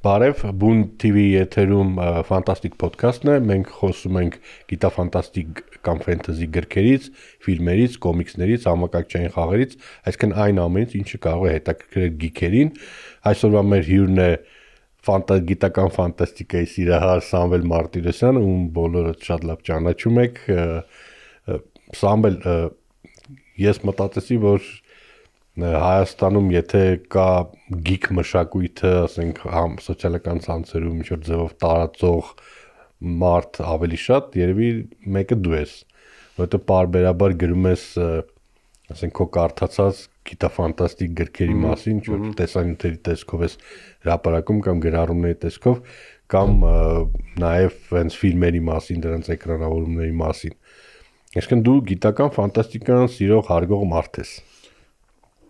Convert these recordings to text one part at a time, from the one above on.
Բարև, Բուն TV եթերում ֆանտաստիկ ոդքասթն է, մենք խոսում ենք գիտաֆանտաստիկ կամ ֆենթեզի գրքերից, ֆիլմերից, կոմիքսներից, համակարգչային խաղերից, այսինքն այն ամենից, ինչը կարող է հետաքրքրել գիքերին։ Այսօրվա մեր հյուրն է գիտական ֆանտաստիկայի սիրահար Սամվել Մարտիրոսյանը, ում բոլորը շատ լավ ճանաչում եք։ Սամվել, ես մտածեցի, որ Հայաստանում եթե կա գիկ մշակույթը, ասենք, սոցիալական ցանցերում ինչ-որ ձևով տարածող մարդ ավելի շատ, երևի մեկը դու ես, որովհետեւ պարբերաբար գրում ես, ասենք, քո կարդացած գիտաֆանտաստիկ գրքերի մասին, ինչ-որ տեսանյութերի տեսքով ես հրապարակում կամ գրառումների տեսքով, կամ նաև հենց ֆիլմերի մասին, դրանց էկրանավորումների մասին։ Այսինքն դու գիտական ֆանտաստիկան սիրող հարգող մարդ ես։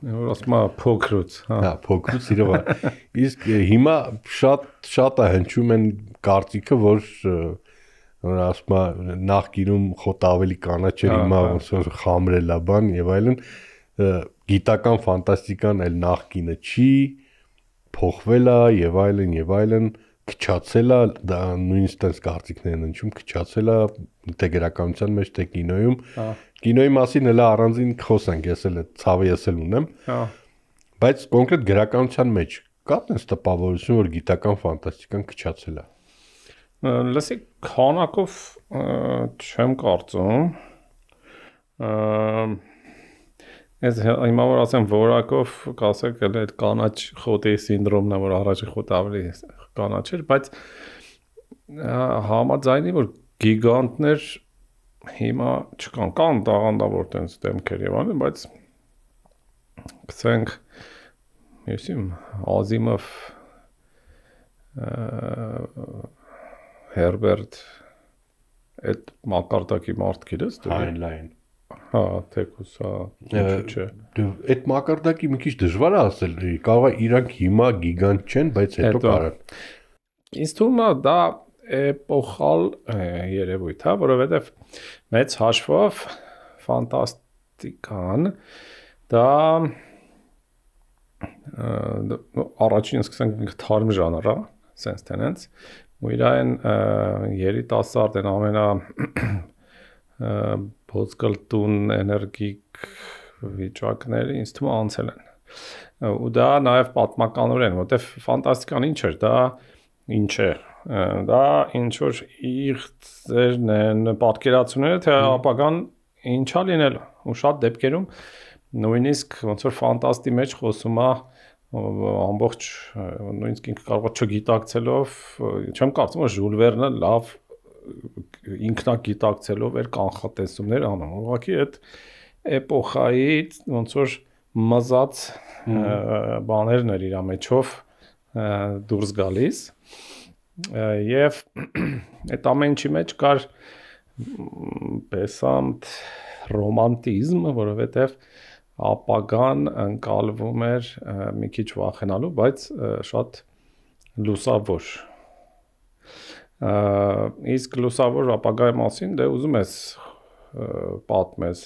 Որ ասում եմ փոքրուց, հա, փոքրուց սիրող։ Իսկ հիմա շատ է հնչում են կարծիքը, որ ասում եմ նախկինում խոտ ավելի կանաչ էր, հիմա ոնց որ խամրել է բան եւ այլն, գիտական ֆանտաստիկան էլ նախկինը չի, փոխվել է եւ այլն, քչացել է, դա նույնիսկ տես կարծիքներ են հնչում, քչացել է թե գրականության մեջ, թե կինոյում։ Կինոյի մասին էլ առանձին խոսենք, ես էլ ցավը ունեմ։ Բայց կոնկրետ գրականության մեջ կա տես տպավորություն, որ գիտական ֆանտաստիկան քչացել է։ Լսի, քանակով չեմ կարծում։ Ես հիմա որ ասեմ որակով, կասեք էլ այդ կանաչ խոտի սինդրոմն է, որ առաջի խոտը ավելի կանաչ էր, բայց համաձայնի, որ գիգանտներ հիմա չկան տաղանդավոր տենց դեմքեր եւ այլն, բայց գցենք եսիմ Ազիմով Հերբերտ այդ մակարդակի մարդ գիտես դու Հայնլայն հա թեկուս հա չէ այդ մակարդակի մի քիչ դժվար է ասել կարող է իրանք հիմա գիգանտ չեն բայց հետո կարան ինձ թվում է դա էպոխալ երևույթ հա որովհետև մեծ հաշվով ֆանտաստիկան դա առաջին սկսենք թարմ ժանր է sense tenants ու իրեն երիտասարդ են ամենա փոցկալտուն էներգիկ վիճակները ինձ թվում է անցել են ու դա նաև պատմականորեն որտեվ ֆանտաստիկան ինչ էր դա ինչ է դա ինչ որ իղձերն են պատկերացումները թե ապագան ինչա լինել ու շատ դեպքերում նույնիսկ ոնց որ ֆանտաստի մեջ խոսում է ամբողջ նույնիսկ ինքը կարող է չգիտակցելով չեմ կարծում որ Ժուլ Վերնը լավ ինքնագիտակցելով էր կանխատեսումներ անում ուղղակի այդ էպոխայից ոնց որ մզած բաներն էր իր մեջով դուրս գալիս եւ այդ ամենի մեջ կար պեսանտ ռոմանտիզմ որովհետեւ ապագան ընկալվում էր մի քիչ վախենալու բայց շատ լուսավոր իսկ լուսավոր ապագայի մասին դե ուզում ես պատմես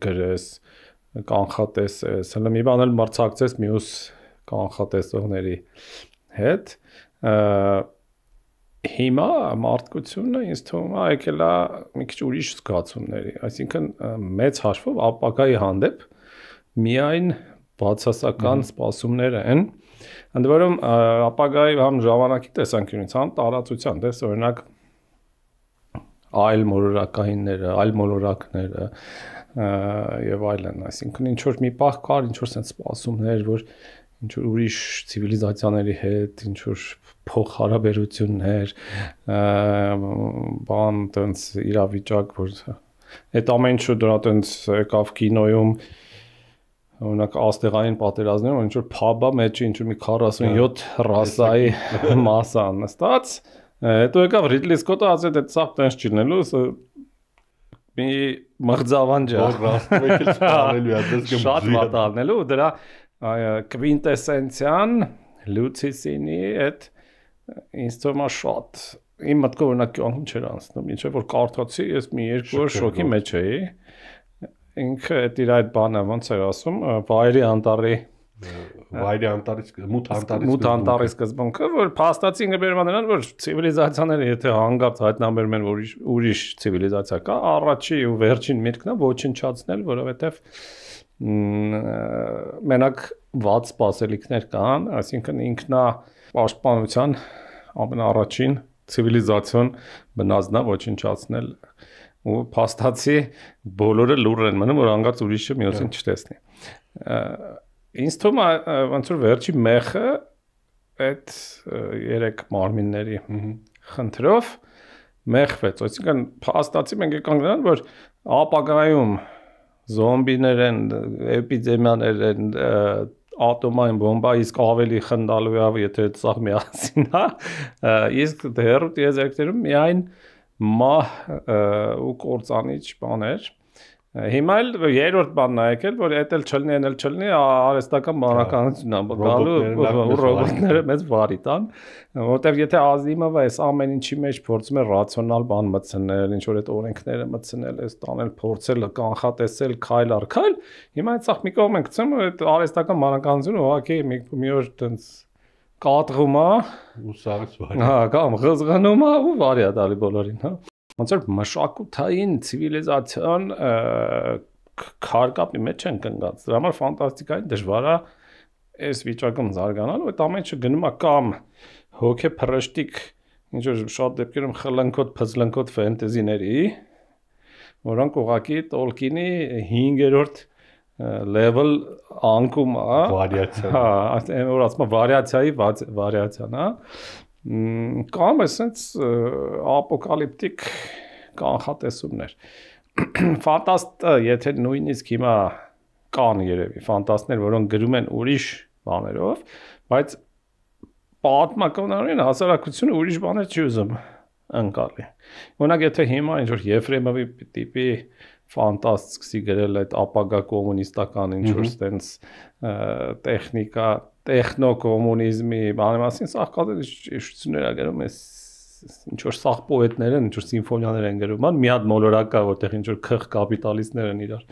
գրես կանխատեսես հələ մի բան էլ մրցակցես մյուս կանխատեսողների հետ հիմա մարդկությունը ինձ թվում է եկել է մի քիչ ուրիշ զգացումների այսինքն մեծ հաշվով ապագայի հանդեպ միայն բացասական սպասումները են ընդ որում ապագայի համ ժամանակի տեսանկյունից համ տարածության դες օրինակ այլ մոլորակայինները այլ մոլորակները եւ այլն այսինքն ինչ որ մի պահ կար ինչ որ sense սպասումներ որ ինչ որ ուրիշ ցիվիլիզացիաների հետ ինչ որ փոխհարաբերություններ բան տենց իրավիճակ որ այդ ամեն ինչ դրա տենց եկավ կինոյում օրինակ աստեղային պատերազմներում ինչ որ փաբա մեջը ինչ որ մի 47 ռասայի մասա նստած հետո եկավ Ռիդլի Սկոտը ասեց այդ սա տենց չլինելու մի մղձավանջ շատ մատալնելու դրա կվինտեսենցիան լուցիսինի այդ ինձ թվում է շատ իմ մտքով օրինակ անկում չէր անցնում ինչ որ կարդացի ես մի երկու օր շոկի մեջ էի ինքը այդ իր այդ բանը ոնց էր ասում վայրի անտառի վայրի անտարի մութ անտարի սկզբունքը, որ փաստացի ինգբերման նրան, որ ցիվիլիզացիաները եթե հանգարց հայտնաբերում են, որ ուրիշ ցիվիլիզացիա կա, առաջի ու վերջին միտքն է ոչնչացնել, որովհետև մենակ ված սպասելիքներ կան, այսինքն ինքնա պաշտպանության ամենաառաջին ցիվիլիզացիոն բնազդնա ոչնչացնել ու փաստացի բոլորը լուր են մնում, որ հանգարց ուրիշը մյուսին չտեսնի։ Ինձ թվում է ոնց որ վերջի մեխը այդ երեք մարմինների խնդրով մեխվեց, այսինքն փաստացի մենք եկանք նրան, որ ապագայում զոմբիներ են, էպիդեմիաներ են, ատոմային բոմբա իսկ ավելի խնդալու է, եթե սա միասին է, իսկ դեռ տիեզերքներում միայն մահ ու կործանիչ բաներ։ Հիմա էլ երրորդ բանն է եկել, որ էդ էլ չլինի, այն էլ չլինի, արհեստական բանականությունն է գալու ռոբոտները մեզ վարի տան, որտեղ եթե Ազիմովը այս ամեն ինչի մեջ փորձում է ռացիոնալ բան մտցնել, ինչ որ այդ օրենքները մտցնել, այս տանել, փորձել կանխատեսել քայլ առ քայլ, հիմա այդ սաղ մի կողմ ենք գցում, այդ արհեստական բանականությունը ուղղակի մի օր տենց կատղում է ու սարից վարի։ Հա, կամ ղզղանում է ու վարի է տալի բոլորին, հա։ Ոնց որ մշակութային ցիվիլիզացիան քարկապի մեջ են կնգած։ Դրա համար ֆանտաստիկային դժվար է այս վիճակում զարգանալ, այդ ամեն ինչը գնում է կամ հոգե փռշտիկ, ինչ որ շատ դեպքերում խլնքոտ, փզլնքոտ ֆենտեզիների, որոնք ուղղակի Տոլկինի 5-րդ level անկում է, վարիացիա։ Հա, որ ասում է վարիացիայի վարիացիան, հա։ Կամ այսպես ապոկալիպտիկ կանխատեսումներ։ Ֆանտաստ, եթե նույնիսկ հիմա կան երևի ֆանտաստներ, որոնք գրում են ուրիշ բաներով, բայց պատմականորեն հասարակությունը ուրիշ բաներ չի ուզում ընկալի։ Օրինակ, եթե հիմա ինչ-որ Եֆրեմովի տիպի ֆանտաստ սկսի գրել այդ ապագա կոմունիստական ինչ-որ ստենց տեխնիկա, տեխնո-կոմունիզմի բանի մասին, սաղ կատել իշխություններ է գրում, ինչ-որ սաղ պոետներ են, ինչ-որ սիմֆոնիաներ են գրում, մի հատ մոլորակ կա, որտեղ ինչ-որ քխ կապիտալիստներ են իրար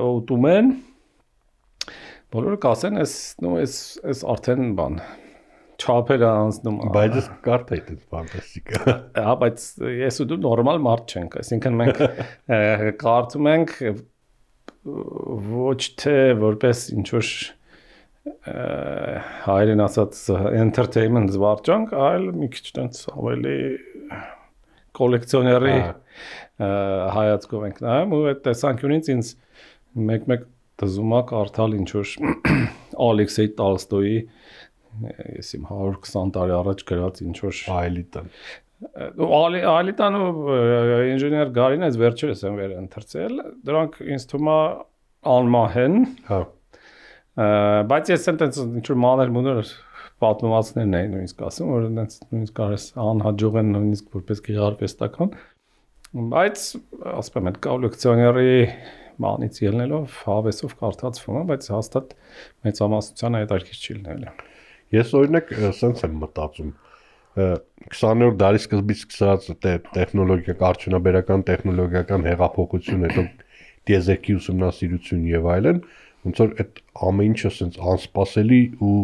ուտում են, բոլորը կասեն, այս արդեն բան, չափերը անցնում։ Բայց ես կարդ այդ ֆանտաստիկա։ Հա, բայց ես ու դու նորմալ մարդ չենք, այսինքն մենք կարծում ենք ոչ թե որպես ինչ-որ հայերեն ասած entertainment զվարճանք, այլ մի քիչ տենց ավելի կոլեկցիոների հայացքով ենք նայում ու այդ տեսանկյունից ինձ մեկ-մեկ դզում է կարդալ ինչ-որ Ալեքսեյ Տոլստոյի ես իմ 120 տարի առաջ գրած ինչ-որ Այլիտան։ Այլիտան ու ինժեներ Գարին այս վերջերս են վեր ընթրցել, դրանք ինձ թվում է անմահ են։ Հա։ Բայց ես այնտենց ինչ-որ մանր մունոր պատմվածքներն էին նույնիսկ ասում, որ այնտենց նույնիսկ կարես անհաջող են նույնիսկ որպես գեղարվեստական, բայց ասում եմ այդ կոլեկցիոների բանից ելնելով հավեսով կարդացվում է, բայց հաստատ մեծամասնության հետաքրքիր չի լինել։ Ես օրինակ սենց եմ մտածում 20-րդ դարի սկզբից սկսած տեխնոլոգիական, արդյունաբերական տեխնոլոգիական հեղափոխություն, հետո տիեզերքի ուսումնասիրություն եւ այլն, ոնց որ այդ ամեն ինչը սենց անսպասելի ու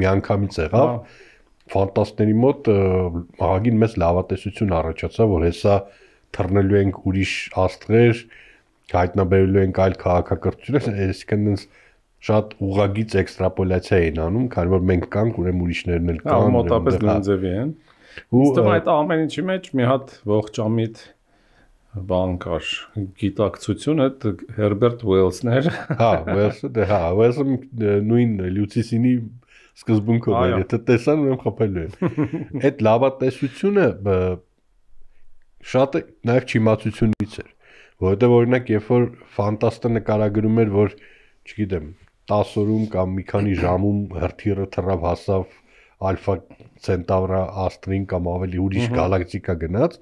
միանգամից եղավ, ֆանտաստների մոտ ահագին մեծ լավատեսություն առաջացավ, որ հեսա թռնելու ենք ուրիշ աստղեր, հայտնաբերելու ենք այլ քաղաքակրթություններ, այսինքն այնց շատ ուղղագիծ էքստրապոլյացիա էին անում, քանի որ մենք կանք, ուրեմն ուրիշներն էլ կան, մոտապես նույնձևի են։ Իսկ այդ ամեն ինչի մեջ մի հատ ողջամիտ բան կար, գիտակցություն, այդ Հերբերտ Ուելսն էր։ Հա, Ուելսը նույն լյուցիսինի սկզբունքով էր, եթե տեսան, ուրեմն խփելու են։ Այդ լավատեսությունը շատ նաև չիմացությունից էր, որովհետև օրինակ երբ որ ֆանտաստը նկարագրում էր, որ չգիտեմ 10 օրում կամ մի քանի ժամում հրթիռը թռավ հասավ Ալֆա Ցենտավրա աստրին կամ ավելի ուրիշ գալակտիկա գնաց,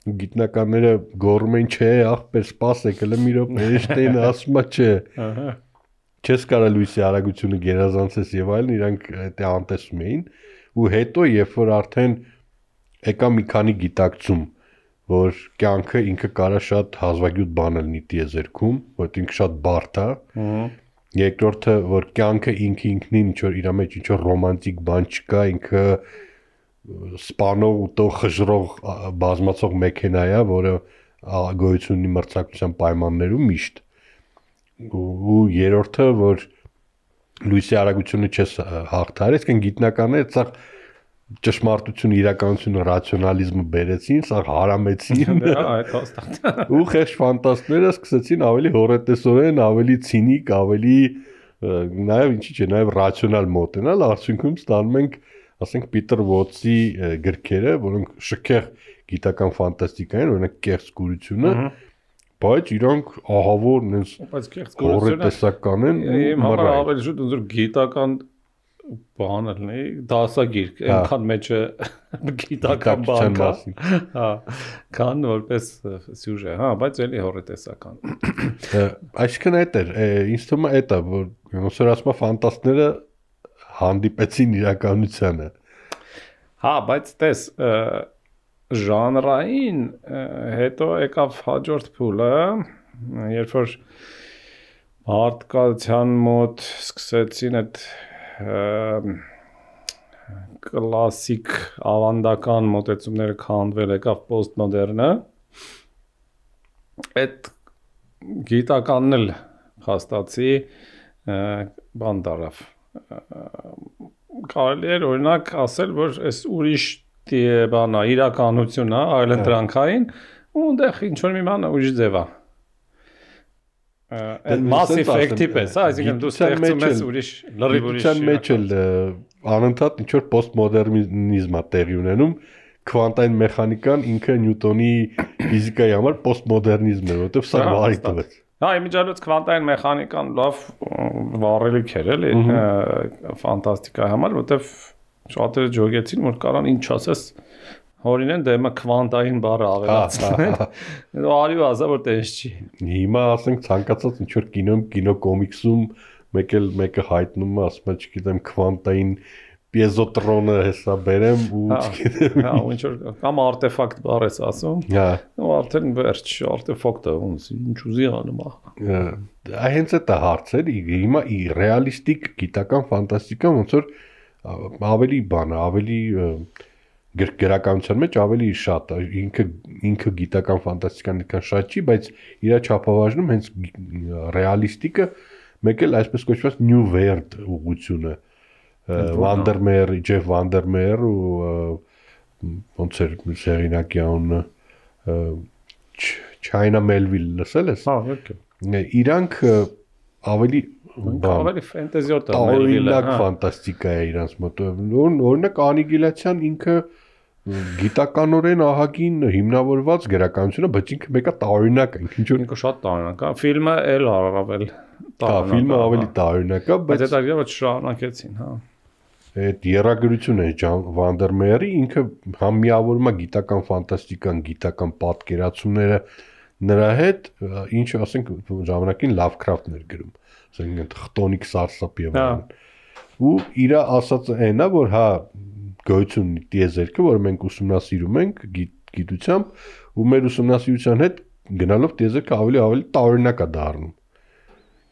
գիտնականները գոռում են, չէ, ախպեր, սպասեք, հələ մի րոպե, Էյնշտեյնը ասում է, չէ։ Չես կարա լույսի արագությունը գերազանցես եւ այլն, իրանք դա անտեսում էին, ու հետո երբ որ արդեն եկա մի քանի գիտակցում, որ կյանքը ինքը կարա շատ հազվագյուտ բան լինի տիեզերքում, որ ինքը շատ բարդ է, Երկրորդը որ կյանքը ինքնին ինչ որ իր մեջ ինչ որ ռոմանտիկ բան չկա, ինքը սպանող ու խժռող բազմացող մեքենա է, որը գոյություն ունի մրցակցության պայմաններում միշտ։ Ու երրորդը որ լույսի արագությունը չես հաղթարել, այսինքն գիտնականները սա ճշմարտությունը, իրականությունը, ռացիոնալիզմը բերեցին, սա հարամեցին։ Այդ հաստատ։ Ու խեղճ ֆանտաստները սկսեցին ավելի հորետեսորեն, ավելի ցինիկ, ավելի նաև ինչի՞ չէ, նաև ռացիոնալ մոտենալ, արդյունքում ստանում ենք, ասենք Պիտեր Վոտսի գրքերը, որոնք շքեղ գիտական ֆանտաստիկա են, օրինակ կեղծ գուրությունը, բայց իրանք ահավոր նենց հորետեսական են։ Իմ համար ավելի շուտ ոնց որ գիտական բան լինի, դասագիրք, այնքան մեջը գիտական բան կա։ Հա, քան որպես սյուժե, հա, բայց էլի հորետեսական։ Այսինքն այդ էր, ինձ թվում է դա, որ ոնց որ ասում ֆանտաստները հանդիպեցին իրականությանը։ Հա, բայց տես ժանրային հետո եկավ հաջորդ փուլը, երբ որ մարդկության մոտ սկսեցին այդ կլասիկ ավանդական մոտեցումները քանդվել, եկավ պոստմոդեռնը, այդ գիտականն էլ փաստացի բան դարավ։ Կարելի է օրինակ ասել, որ այս ուրիշ բանա իրականությունն է, այլընտրանքային, ու այնտեղ ինչ որ մի բան ուրիշ ձև է։ Այն massive effect-ի պես, այսինքն դու ստեղծում ես ուրիշ լրիվ ուրիշ։ Դու մեջ էլ անընդհատ ինչ որ պոստմոդեռնիզմ է տեղի ունենում, քվանտային մեխանիկան ինքը Նյուտոնի ֆիզիկայի համար պոստմոդեռնիզմ է, որովհետև սա բարի տվեց։ Հա, իմիջիայլոց քվանտային մեխանիկան լավ վառելիք էր էլի ֆանտաստիկայի համար, որովհետև շատերը ջոգեցին, որ կարան ինչ ասես հորինեն դեմը քվանտային բառը ավելացնեն։ Արի վազա որ տես չի։ Հիմա ասենք ցանկացած ինչ որ կինոկոմիքսում մեկը հայտնում է, ասում է, չգիտեմ, քվանտային պիեզոտրոնը հեսա բերեմ ու չգիտեմ։ Հա, ինչ որ կամ արտեֆակտ բառ ես ասում։ Հա։ Ու արդեն վերջ արտեֆակտը ոնց ինչ ուզի անում է։ Հենց այդ հարցեր հիմա ռեալիստիկ գիտական ֆանտաստիկա ոնց որ ավելի բան, ավելի գրականության մեջ ավելի շատ ինքը գիտական ֆանտաստիկան այդքան շատ չի, բայց իր չափավարժնում հենց ռեալիստիկը մեկ էլ այսպես կոչված New World ուղղությունը Վանդերմեեր, Ջեֆ Վանդերմեեր ու ոնց էր սերինակի անունը China Melville լսել ես։ Հա, իհարկե։ Իրանք ավելի ֆենտեզիոտ է, տարօրինակ ֆանտաստիկա է իրանց մոտ։ Օրինակ Անիգիլացյան ինքը գիտականորեն ահագին հիմնավորված գրականություն է, բայց ինքը մեկը տարօրինակ է, ինքը շատ տարօրինակ է։ Ֆիլմը էլ առավել տարօրինակ է։ Հա, ֆիլմը ավելի տարօրինակ է, բայց դա իրավը շարունակեցին, հա։ Այդ երագրությունը Վանդերմեերի ինքը համ միավորում է գիտական ֆանտաստիկան, գիտական պատկերացումները նրա հետ, ինչը ասենք ժամանակին Լավքրաֆտն էր գրում, ասենք խտոնիկ սարսափ եւ այլն։ Ու իր ասածը այն է, որ հա գոյություն ունի տիեզերքը, որը մենք ուսումնասիրում ենք գիտությամբ, ու մեր ուսումնասիրության հետ գնալով տիեզերքը ավելի տարօրինակ է դառնում։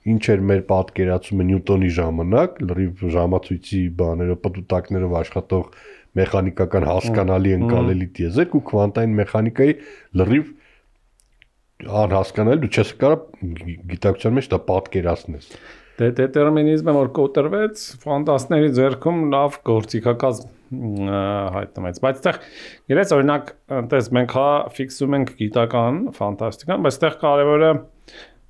Ինչ էր մեր պատկերացումը Նյուտոնի ժամանակ, լրիվ ժամացույցի բաներով, պտուտակներով աշխատող մեխանիկական հասկանալի ընկալելի տիեզերք ու քվանտային մեխանիկայի լրիվ անհասկանալի, դու չես կարող գիտակցության մեջ դա պատկերացնես։ Դե դետերմինիզմը որ կոտրվեց, ֆանտաստների ձեռքում լավ գործիքակազմ հայտնվեց, բայց այդտեղ իրենց օրինակ այնտես մենք հա ֆիքսում ենք գիտական ֆանտաստիկան, բայց այդտեղ կարևորը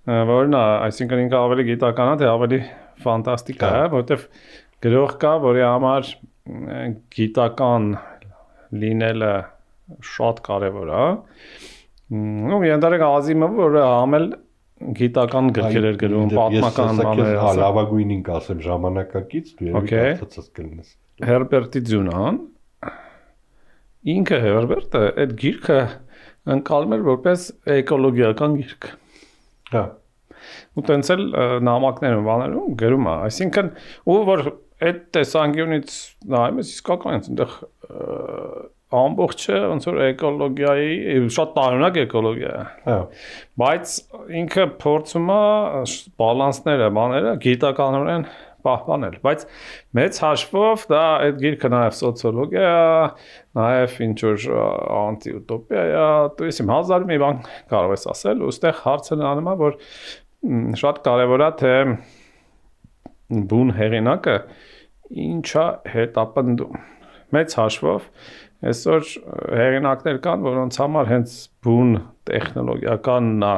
որն է, այսինքն ինքը ավելի գիտական է, թե ավելի ֆանտաստիկ է, որովհետև գրող կա, որի համար գիտական լինելը շատ կարևոր է։ Ու ենթարեք Ազիմովը, որը համել գիտական գրքեր էր գրում, պատմական բաներ։ Հա, լավագույնին կասեմ ժամանակակից, դու երևի կարծած կլինես։ Հերբերտի Ձյունան, ինքը Հերբերտը այդ գիրքը ընկալում էր որպես էկոլոգիական գիրք։ Հա։ Ու տենց էլ նամակներում բաներում գրում է, այսինքն ու որ այդ տեսանկյունից նայում ես իսկական այնտեղ ամբողջը ոնց որ էկոլոգիայի շատ տարօրինակ էկոլոգիա է։ Հա։ Բայց ինքը փորձում է բալանսները, բաները գիտականորեն պահպանել, բայց մեծ հաշվով դա այդ գիրքը նաև սոցիոլոգիա է, նաև ինչ որ անտիուտոպիա է, то есть հազար մի բան կարող ես ասել, ու այստեղ հարցը նրանում է, որ շատ կարևոր է թե բուն հեղինակը ինչա հետապնդում։ Մեծ հաշվով այսօր հեղինակներ կան, որոնց համար հենց բուն տեխնոլոգիականն է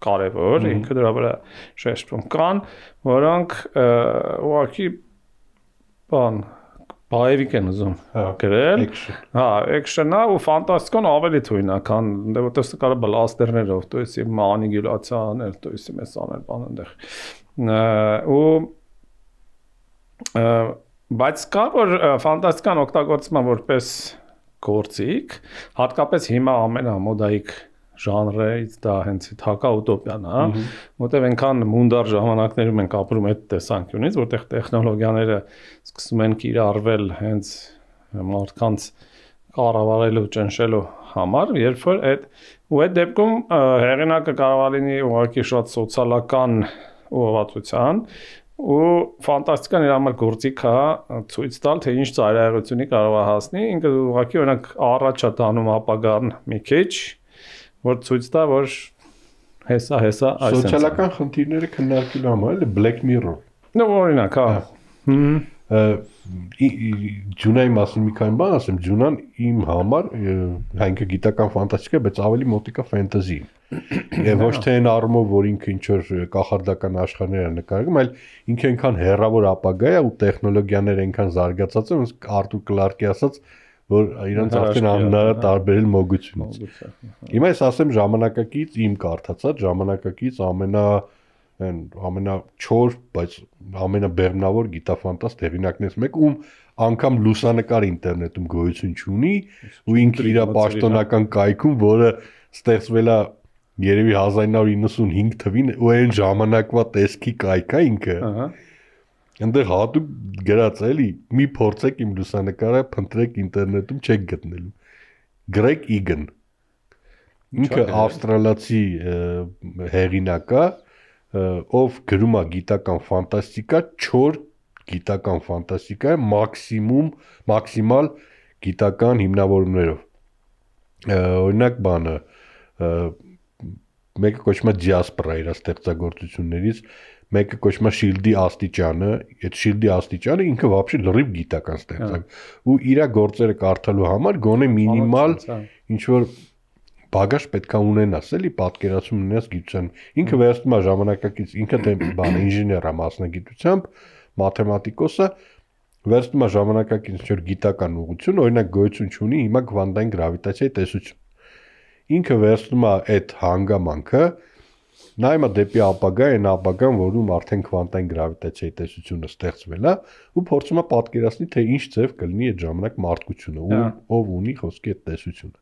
կարևոր, ինքը դրա վրա շեշտում կան, որոնք ուղղակի բայևիկ են ուզում գրել, էքշնա ու ֆանտաստիկան ավելի թույն է, քան դեպի կարա բլաստերներով, то есть մանիպուլյացիաներ, то есть մեզ անել բան այնտեղ։ Բայց կա որ ֆանտաստիկան օգտագործում է որպես գործիք, հատկապես հիմա ամենամոդայիկ ժանրից դա հենց հակաուտոպիան է, որտեղ այնքան մունդար ժամանակներում ենք ապրում այդ տեսանկյունից, որտեղ տեխնոլոգիաները սկսում են կիրառվել հենց մարդկանց կառավարելու, ճնշելու համար, երբ որ այդ դեպքում հեղինակը կարող է լինի ուղղակի շատ սոցիալական ուղղվածության ու ֆանտաստիկան իր համար գործիք է ցույց տալ, թե ինչ ծայրահեղությունի կարող է հասնի, ինքը ուղղակի օրինակ առաջ է տանում ապագան մի քիչ որ ցույց տա որ հեսա այս սոցիալական խնդիրները քննարկելու համար էլի Black Mirror։ Նո օրինակ, հա։ Ջունայի մասին մի քանի բան ասեմ, Ջունան իմ համար հայնքը գիտական ֆանտաստիկա, բայց ավելի մոտիկա ֆենտեզի։ Եվ ոչ թե այն առումով, որ ինքը ինչ որ կախարդական աշխարհներ է նկարում, այլ ինքը այնքան հեռավոր ապագա է ու տեխնոլոգիաները այնքան զարգացած են, ոնց Արտուր Կլարկի ասած որ իրանց արդեն անհնար է տարբերել մոգությունից։ Հիմա ես ասեմ ժամանակակից իմ կարդացած ժամանակակից ամենաչոր, բայց ամենաբեղմնավոր գիտաֆանտաստ հեղինակներից մեկ, ում անգամ լուսանկար ինտերնետում գոյություն չունի, ու ինքը իր պաշտոնական կայքում, որը ստեղծվել է երևի 1995 թվին, ու այն ժամանակվա տեսքի կայք է ինքը։ Այնտեղ հատուկ գրած էլի մի փորձեք իմ լուսանկարը փնտրեք ինտերնետում չեք գտնելու Greg Egan ինքը ավստրալիացի հեղինակ է ով գրում է գիտական ֆանտաստիկա 4 գիտական ֆանտաստիկա մաքսիմալ գիտական հիմնավորումներով օրինակ բանը մեկը կոչվում է Diaspora իր ստեղծագործություններից մեկը կոչվում է Շիլդի աստիճանը, այդ Շիլդի աստիճանը ինքը вообще լրիվ գիտական ստեղծակ ու իր գործերը կարդալու համար գոնե մինիմալ ինչ որ բագաժ պետք է ունենաս, էլի պատկերացում ունենաս գիտության։ Ինքը վերցնում է ժամանակակից, ինքը դե բան ինժեներ է մասնագիտությամբ, մաթեմատիկոս է, վերցնում է ժամանակակից ինչ որ գիտական ուղղություն, օրինակ գոյություն ունի հիմա քվանտային գրավիտացիայի տեսություն։ Ինքը վերցնում է այդ հանգամանքը նայում է դեպի ապագա, այն ապագան, որում արդեն քվանտային գրավիտացիայի տեսությունը ստեղծվել է, ու փորձում է պատկերացնել, թե ինչ ձև կլինի այդ ժամանակ մարդկությունը, ով ունի խոսքի այդ տեսությունը։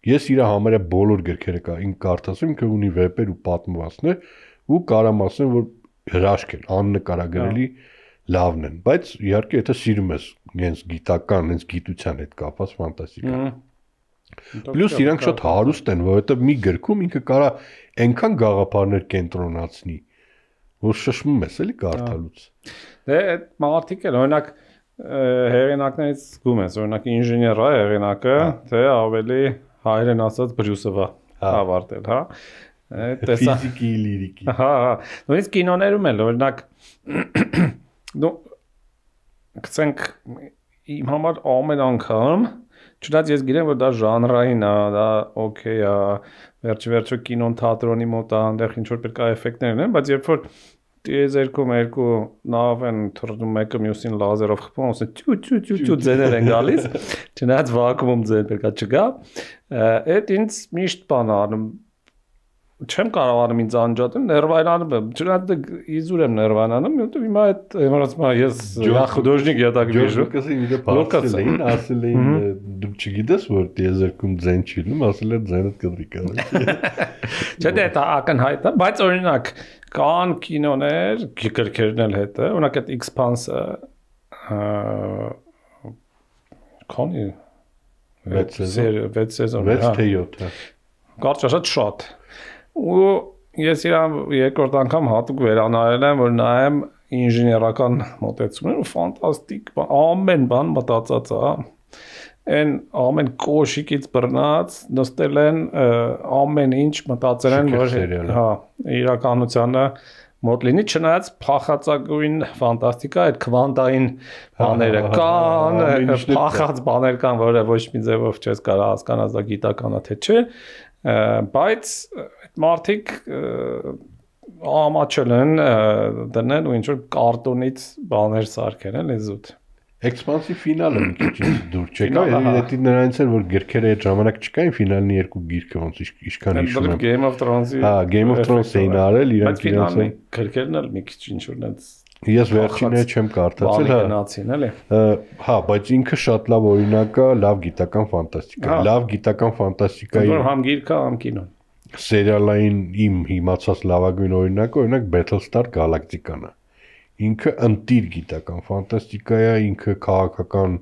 Ես իր համարյա բոլոր գրքերը կարդացում, ինքը ունի վեպեր ու պատմվածքներ, ու կարամ ասեմ, որ հրաշք են, աննկարագրելի լավն են, բայց իհարկե եթե սիրում ես հենց գիտական, հենց գիտության հետ կապված ֆանտաստիկա։ Պլյուս իրանք շատ հարուստ են, որովհետև մի գրքում ինքը կարա այնքան գաղափարներ կենտրոնացնի, որ շշմում ես էլի կարդալուց։ Դե այդ մարդիկ են, օրինակ հեղինակներից զգում ես, օրինակ ինժեներ է հեղինակը, թե ավելի հայերեն ասած Բրյուսովա ավարտել, հա։ Ֆիզիկի, լիրիկի։ Հա, նույնիսկ կինոներում էլ, օրինակ դու գցենք իմ համար ամեն անգամ չնայած ես գիտեմ որ դա ժանրային է, դա օքեյ է, վերջը կինոն թատրոնի մոտ է, այնտեղ ինչ որ պետք է էֆեկտներ ունեն, բայց երբ որ տիեզերքում երկու նավ են թռնում, մեկը մյուսին լազերով խփում, ասեն ճու ձեներ են գալիս, չնայած վակուում ձեն պետք է չգա, այդ ինձ միշտ բան անում չեմ կարողանում ինձ անջատեմ ներվայնանում եմ, չնայած իզուր եմ ներվայնանում, որտեղ հիմա այդ իմացա ես խոդոժնիկ я так вижу։ Լոկասին ասել էին դու չգիտես որ տիեզերքում ձեն չի լինում, ասել են ձենը կդրի կարելի։ Չէ՞ դա ակնհայտ է, բայց օրինակ կան կինոներ, գրքերն էլ հետը, օրինակ այդ Expanse-ը քանի 6 սեզոն, 6 թե 7, կարճաշատ շատ։ Ու ես իրան երկրորդ անգամ հատուկ վերանայել եմ, որ նայեմ ինժեներական մոտեցումներ ու ֆանտաստիկ բան, ամեն բան մտածած է։ Այն ամեն կոշիկից բռնած նստել են ամեն ինչ մտածել են, որ հա, իրականությանը մոտ լինի, չնայած փախածագույն ֆանտաստիկա, այդ քվանտային բաները կան, փախած բաներ կան, որը ոչ մի ձևով չես կարող հասկանալ, դա գիտական է թե չէ, բայց այդ մարդիկ ամաչել են դնել ու ինչ որ կարտոնից բաներ սարքել են լեզուտ։ Expansive ֆինալը մի քիչ դուր չեկա, դա նրանից էր որ գրքերը այդ ժամանակ չկային, ֆինալն երկու գիրքը ոնց ինչքան հիշում եմ։ Game of Thrones-ի։ Հա, Game of Thrones-ին արել, իրանք ֆինալը գրքերն էլ մի քիչ ինչ որ նենց ես վերջինը չեմ կարդացել, հա։ Բանացին էլի։ Հա, բայց ինքը շատ լավ օրինակ է, լավ գիտական ֆանտաստիկա։ Լավ գիտական ֆանտաստիկայի։ Որ համ գիրքը, համ կինոն։ Սերիալային իմ հիմացած լավագույն օրինակը, օրինակ Battlestar Galactica-ն է։ Ինքը ընտիր գիտական ֆանտաստիկա է, ինքը քաղաքական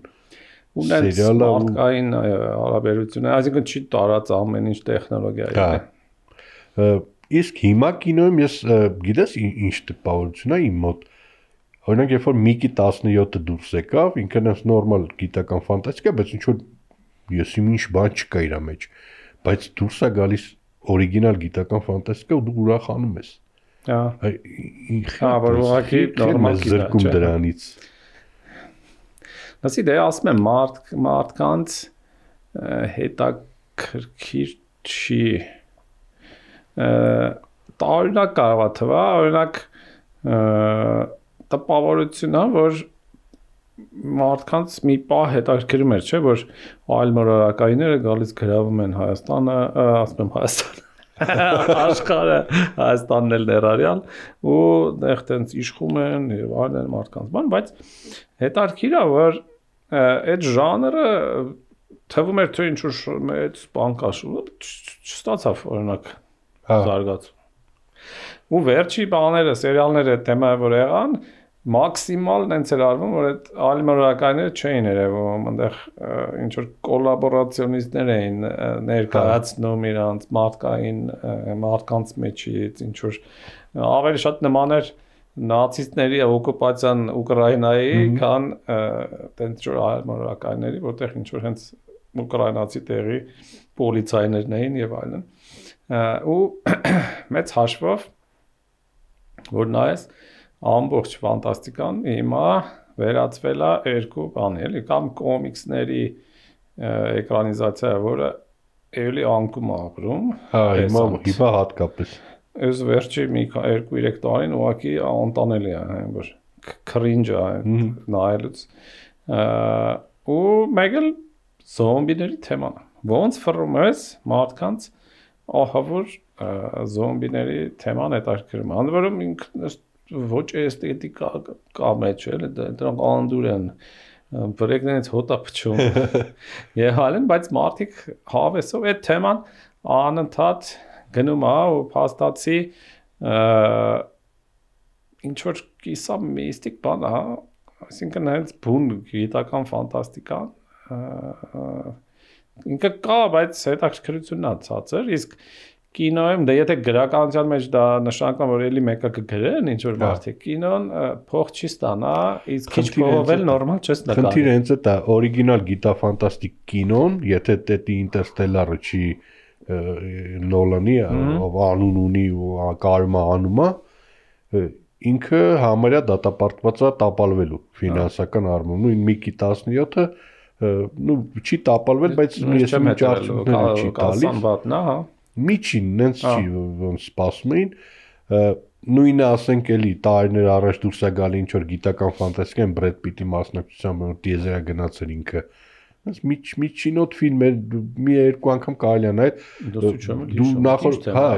սերիալ է, մարդկային հարաբերություն է, այսինքն չի տարած ամեն ինչ տեխնոլոգիա է։ Իսկ հիմա կինոյում ես գիտես ինչ տպավորություն է իմ մոտ։ Օրինակ երբ որ Միկի 17-ը դուրս եկավ, ինքը նենց նորմալ գիտական ֆանտաստիկա, բայց ինչ որ ես ինչ բան չկա իր մեջ, բայց դուրս է գալիս օրիգինալ գիտական ֆանտաստիկա ու դու ուրախանում ես։ Հա, որ ուղղակի նորմալ զրկում դրանից։ Նասի դե ասում եմ մարդկանց հետաքրքիր չի տարօրինակ կարող է թվա, օրինակ տպավորությունն է, որ մարդկանց մի պահ հետաքրքրում էր, չէ, որ այլ մորակայինները գալիս գրավում են Հայաստանը, ասում եմ Հայաստանը աշխարհը Հայաստանն էլ ներառյալ ու այդտեղ տենց իշխում են եւ այլն մարդկանց բան, բայց հետաքրքիր է որ այդ ժանրը թվում էր թե ինչ որ մեծ բան կա չստացավ օրինակ զարգացում ու վերջի բաները սերիալները թեմա որ եղան մաքսիմալ նենց էր արվում որ այդ այլ մորակայինները չէին երևում այնտեղ ինչ որ կոլաբորացիոնիստներ էին ներկայացնում իրանց մարդկանց մեջից ինչ որ ավելի շատ նման էր նացիստների օկուպացիան Ուկրաինայի քան տենց որ այլ մորակայինների որտեղ ինչ որ հենց ուկրաինացի տեղի պոլիցայներն էին եւ այլն ու մեծ հաշվով որ նայես ամբողջ ֆանտաստիկան հիմա վերածվել է երկու բանի, էլի կամ կոմիքսների էկրանիզացիա, որը էլի անկում է ապրում։ Հա, հիմա հատկապես։ Այս վերջի մի 2-3 տարին ուղղակի անտանելի է, որ cringe է նայելուց։ Ու մեկ էլ զոմբիների թեման է։ Ոնց ֆռում ես մարդկանց ահավոր զոմբիների թեման հետաքրքրում։ Ընդ որում ինքն ոչ էսթետիկա կա մեջ էլ դրանք անդուր են բրեկներից հոտա փչում եւ այլն բայց մարդիկ հավեսով այդ թեման անընդհատ գնում է ու փաստացի ինչ որ կիսա միստիկ բան է այսինքն հենց բուն գիտական ֆանտաստիկան ինքը կա բայց հետաքրքրությունն է ցածր իսկ կինոյում դե եթե գրականության մեջ դա նշանակում որ էլի մեկը կգրեն ինչ որ մարդիկ կինոն փող չի ստանա իսկ քիչ փողով էլ նորմալ չես նկարի Խնդիրը հենց է դա օրիգինալ գիտաֆանտաստիկ կինոն եթե դե Ինտերստելարը չի Նոլանի ով անուն ունի ու կարում անում է ինքը համարյա դատապարտված է տապալվելու ֆինանսական առումով նույն Միկի 17-ը նու չի տապալվել բայց ես մի ճարճուներ չի տալիս Միջին նենց չի ոնց սպասում էին նույնը ասենք էլի տարիներ առաջ դուրս է գալի ինչ որ գիտական ֆանտաստիկան Բրեդ Պիտի մասնակցությամբ որ տիեզերա գնացել ինքը հենց միջինոտ ֆիլմեր մի երկու անգամ կարելի է նայել դու նախորդ հա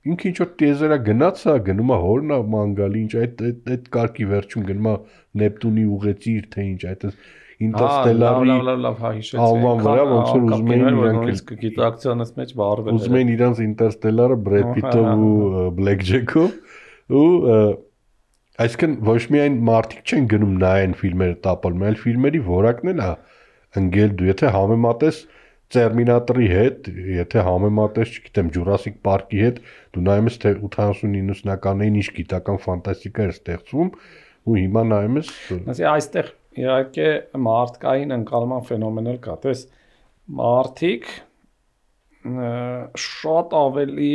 ինքը ինչ որ տիեզերա գնաց է գնում է հորնա մանգալի ինչ այդ կարգի վերջում գնում է Նեպտունի ուղեցիր թե ինչ այդ Ինտերստելարի լավ հիշեցի անվան վրա ոնց որ ուզում էին իրանք գիտակցիոնից մեջ բարվել ուզում էին իրանք Ինտերստելարը Բրեդ Պիտով ու Բլեք Ջեքով ու այսինքն ոչ միայն մարդիկ չեն գնում նայեն ֆիլմերը տապալում այլ ֆիլմերի որակն էլ է ընկել դու եթե համեմատես Terminator-ի հետ, եթե համեմատես, չգիտեմ, Jurassic Park-ի հետ, դու նայում ես թե 80-90-ականներին ինչ գիտական ֆանտաստիկա էր ստեղծվում, ու հիմա նայում ես, ասի այստեղ իհարկե մարդկային ընկալման ֆենոմեն կա, то есть մարդիկ շատ ավելի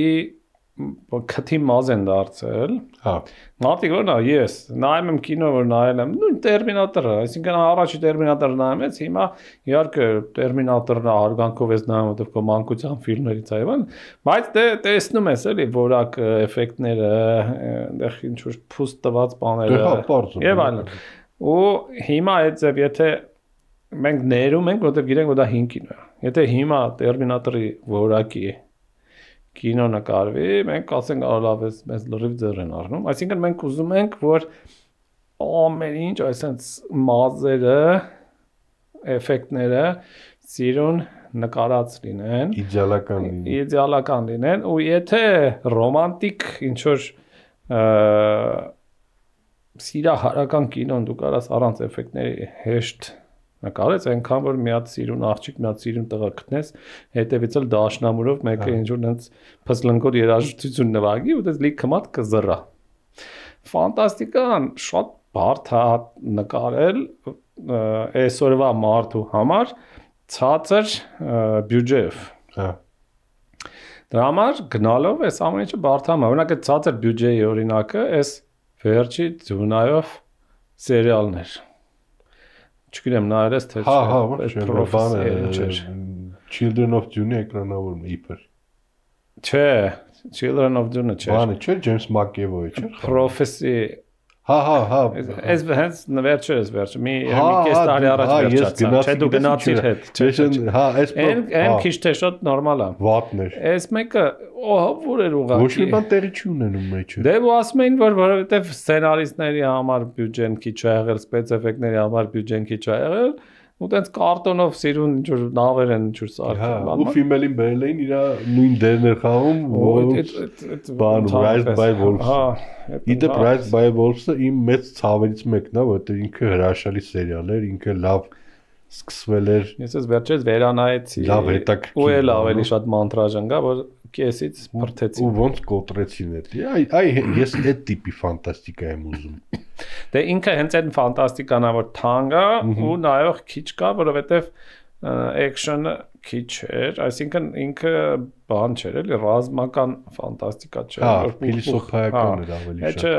քթի մազ են դարձել։ հա, Մարդիկ որ ես նայում եմ կինո, որ նայել եմ, նույն Terminator-ը, այսինքն առաջի Terminator-ը նայում ես, հիմա իհարկե Terminator-ը հարգանքով ես նայում, որտեղ կո մանկության ֆիլմերից այվան, բայց դե տեսնում ես էլի որակ էֆեկտները, այնտեղ ինչ որ փուստ տված բաները եւ այլն։ Ու հիմա այդ ձև եթե մենք ներում ենք, որտեղ գիտենք որ դա 5 կինո է։ Եթե հիմա Terminator-ի որակի կինո նկարվի, մենք ասենք լավ է, մեզ լրիվ ձեռ են առնում, այսինքն մենք ուզում ենք, որ ամեն ինչ, այսինքն մազերը, էֆեկտները սիրուն նկարած լինեն, իդեալական լինեն, ու եթե ռոմանտիկ ինչ որ սիրահարական կինոն դու կարաս առանց էֆեկտների հեշտ նկարեց, այնքան որ մի հատ սիրուն աղջիկ, մի հատ սիրուն տղա գտնես, հետևից էլ դաշնամուրով մեկը ինչ որ այնց փսլնկոտ երաժշտություն նվագի, ու դες լիքը մատ կզրա։ Ֆանտաստիկան շատ բարդ է նկարել այսօրվա մարդու համար ցածր բյուջեով։ հա, Դրա համար գնալով այս ամեն ինչը բարդ է, օրինակ այդ ցածր բյուջեի օրինակը այս վերջի Ձյունայով սերիալներ Չգիտեմ նայել ես թե Children of Dune էկրանավորում իբր։ Չէ, Children of Dune չէ։ Բանը չէ, James McAvoy չէ։ Prophecy Հա։ Այս հենց վերջը մի քիչ տարի առաջ վերջացա։ Չէ, դու գնացիր հետ։ Հա, այս Այն քիչ թե շատ նորմալ է։ Վատներ։ Այս մեկը որ էր ուղղակի։ Ոչ մի բան տեղի չունենում մեջը։ Դե ու ասում էին որ որովհետև սցենարիստների համար բյուջեն քիչ ա եղել, սպեցէֆեկտների համար բյուջեն քիչ ա եղել, ու տենց կարտոնով սիրուն ինչ որ նավեր են ինչ որ սարքել։ Ու ֆիլմերին բերել էին իր նույն դերն էր խաղում, բան Rise by Wolves։ Հա, Իդեպ Rise by Wolves-ը իմ մեծ ցավերից մեկն է, որովհետև ինքը հրաշալի սերիալ էր, ինքը լավ սկսվել էր։ Ես ես վերջերս վերանայեցի։ Լավ հետաքրքիր։ Ու էլ ավելի շատ մանտրաժ ընկա, որ կեսից բրթեցի։ Ու ոնց կոտրեցին էլի։ Ես այդ տիպի ֆանտաստիկա եմ ուզում։ Դե ինքը հենց այդ ֆանտաստիկան է, որ թանկ է ու նաև քիչ կա, որովհետև action-ը քիչ էր, այսինքն ինքը բան չէր, էլի ռազմական ֆանտաստիկա չէր, որ փիլիսոփայական էր ավելի շատ։ Չէ,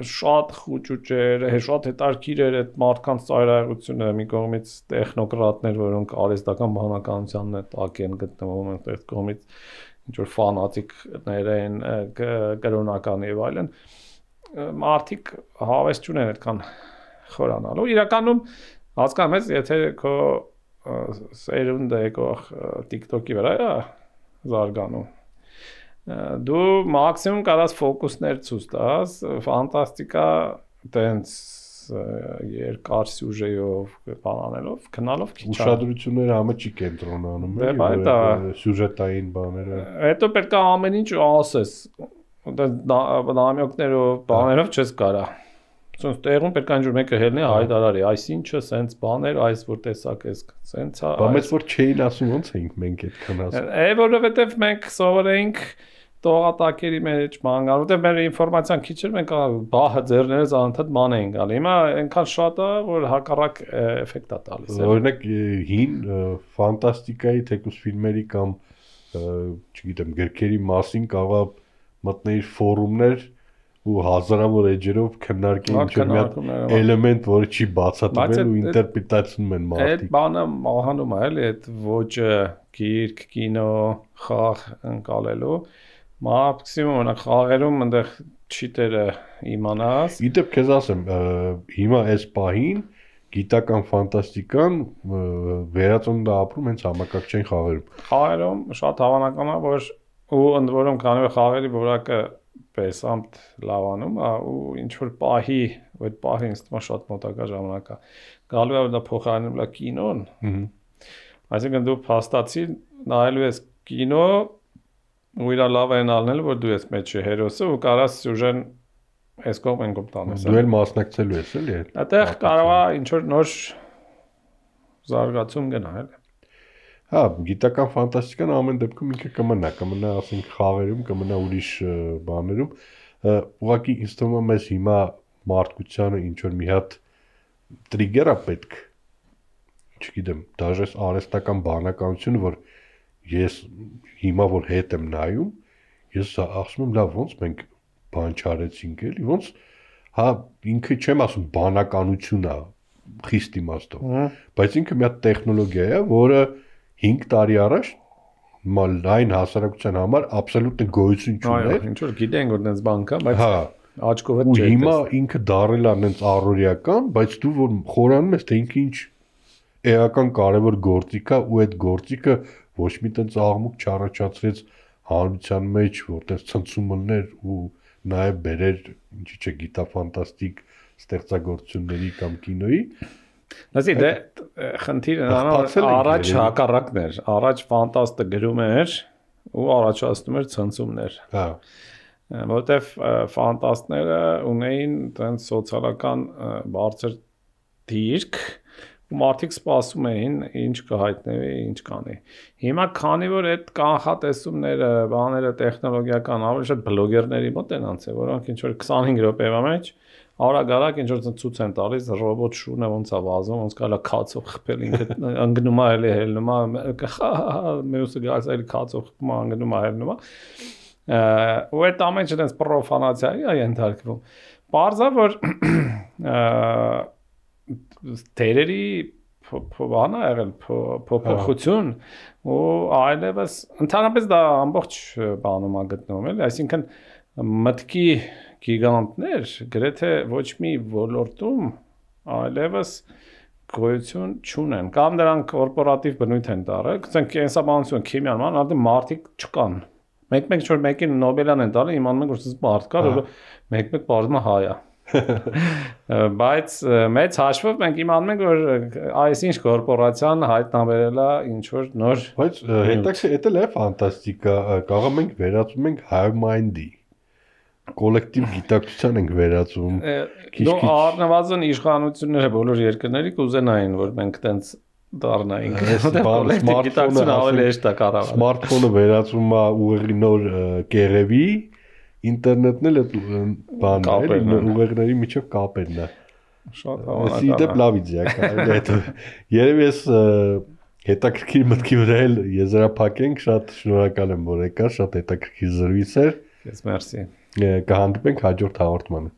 շատ խուճուճ էր, շատ հետաքրքիր էր այդ մարդկանց ծայրահեղությունը, մի կողմից տեխնոկրատներ, որոնք արհեստական բանականությանն տակ են գտնվում, այդ կողմից ինչ որ ֆանատիկներ են, կրոնական եւ այլն, մարդիկ հավես չունեն այդքան խորանալու։ Իրականում հասկանում ես, եթե քո սերունդը եկող TikTok-ի վրա է զարգանում, դու մաքսիմում կարաս ֆոկուսներ ցույց տաս, ֆանտաստիկա տենց երկար սյուժեով բանանելով, քնալով քիչ ուշադրությունները համը չի կենտրոնանում, սյուժետային բաները։ Հետո պետք է ամեն ինչ ասես, նամյոկներով, բաներով չես կարա։ Սոնց տեղում պետք է ինչ-որ մեկը հելնի հայտարարի, այսինչը սենց բաներ, այս որ տեսակ ես, սենց է։ Բայց որ չէին ասում, ոնց էինք մենք այդքան ասում։ Որովհետև մենք սովորեինք տողատակերի մեջ մանգալ, որտեղ մեր ինֆորմացիան քիչ էր, մենք բահը ձեռներս անընդհատ ման էին գալ։ Հիմա այնքան շատ է, որ հակառակ էֆեկտ է տալիս։ Օրինակ հին ֆանտաստիկայի թեկուզ ֆիլմերի կամ չգիտեմ, գրքերի մասին կարող մտնեիր ֆորումներ ու հազարավոր էջերով քննարկել ինչ-որ մի հատ էլեմենտ, որը չի բացատրվել ու ինտերպրետացնում են մարդիկ։ Այդ բանը մահանում է, էլի, այդ ոճը, գիրք, կինո, խաղ ընկալելու մաքսիմում օրինակ խաղերում այնտեղ չիտերը իմանաս։ Իդեպ քեզ ասեմ, հիմա այս պահին գիտական ֆանտաստիկան վերածնունդ է ապրում հենց համակարգչային խաղերում։ Խաղերում շատ հավանական է, որ ու ընդ որում քանի որ խաղերի որակը պեսամտ լավանում է ու ինչ որ պահի, այդ պահը ինձ թվում է շատ մոտակա ժամանակ է։ Գալու է որ դա փոխարինում է կինոն։ Այսինքն դու փաստացի նայելու ես կինո ու իր լավ են ալնել, որ դու ես մեջի հերոսը ու կարաս սյուժեն այս կողմեն կողմ տանես։ Դու էլ մասնակցելու ես էլի։ Այդտեղ կարող է ինչ որ նոր զարգացում գնալ։ Հա, գիտական ֆանտաստիկան ամեն դեպքում ինքը կմնա, ասենք խաղերում, կմնա ուրիշ բաներում։ Ուղղակի ինձ թվում է մեզ հիմա մարդկությանը ինչ որ մի հատ տրիգեր է պետք, չգիտեմ, դաժե արհեստական բանականություն, որ ես հիմա որ հետ եմ նայում, ես ասում եմ, լավ, ոնց մենք բան չարեցինք էլի, ոնց հա ինքը չեմ ասում բանականություն է խիստ իմաստով, բայց ինքը մի հատ տեխնոլոգիա է, որը 5 տարի առաջ լայն հասարակության համար աբսոլյուտ գոյություն չուներ։ Ինչ որ գիտենք որ դες բան կա, բայց աչքով հետ չէ։ Ու հիմա ինքը դարել է այնց առօրյական, բայց դու որ խորանում ես թե ինքը ինչ էական կարևոր գործիք է ու այդ գործիքը ոչ մի տենց աղմուկ չառաջացրեց հանրության մեջ, որ տես ցնցումներ ու նաև բերեր ինչի՞ չէ գիտաֆանտաստիկ ստեղծագործությունների կամ կինոյի։ Դասի դե խնդիրը առաջ հակառակն էր, առաջ ֆանտաստը գրում էր ու առաջացնում էր ցնցումներ։ Հա։ Որտեվ ֆանտաստները ունեին տենց սոցիալական բարձր դիրք ու մարդիկ սպասում էին ինչ կհայտնվի, ինչ կանի։ Հիմա քանի որ այդ կանխատեսումները, բաները տեխնոլոգիական ավելի շատ բլոգերների մոտ են անցել, որոնք ինչ որ 25 րոպեվա մեջ արագ ինչ որ ցույց են տալիս ռոբոտ շունը ոնց է վազում, ոնց կարա քացով խփել ինքը ընկնում է էլի հելնում է, մյուսը գալիս էլի քացով խփում է ընկնում է հելնում է։ Ու այդ ամենը այնպես պրոֆանացիայի է ենթարկվում։ Պարզա որ տերերի բանա եղել փոփոխություն ու այլևս ընդհանրապես դա ամբողջ բանում է գտնվում էլի, այսինքն մտքի գիգանտներ գրեթե ոչ մի ոլորտում այլևս գոյություն չունեն կամ նրանք կորպորատիվ բնույթ են տալել, ասենք կենսաբանություն, քիմիան, արդեն մարդիկ չկան։ Մեկ-մեկ որ մեկին Նոբելյան են տալի, իմանում ենք որ սա մարդ կա, որ մեկ-մեկ բարձում է հայ է։ Բայց մեծ հաշվով մենք իմանում ենք որ այսինչ կորպորացիան հայտնաբերել է ինչ որ նոր բայց հետաքրքիր է ֆանտաստիկա կարող ենք վերածում ենք hive mind-ի կոլեկտիվ գիտակցության ենք վերածում քիչ առնվազն իշխանությունները բոլոր երկրների կուզենային որ մենք տենց դառնայինք սմարթֆոնը ավելի հեշտ է կառավարել սմարթֆոնը վերածում է ուղեղի նոր կեղևի ինտերնետն էլ այդ բանն է ուղեղների միջև կապերն է շատ հավանական է դեպ լավ իդեա է դա երևի ես հետաքրքիր մտքի վրա էլ եզրափակենք շատ շնորհակալ եմ որ եկա շատ հետաքրքիր զրույց էր ես մերսի կհանդիպենք հաջորդ հաղորդմանը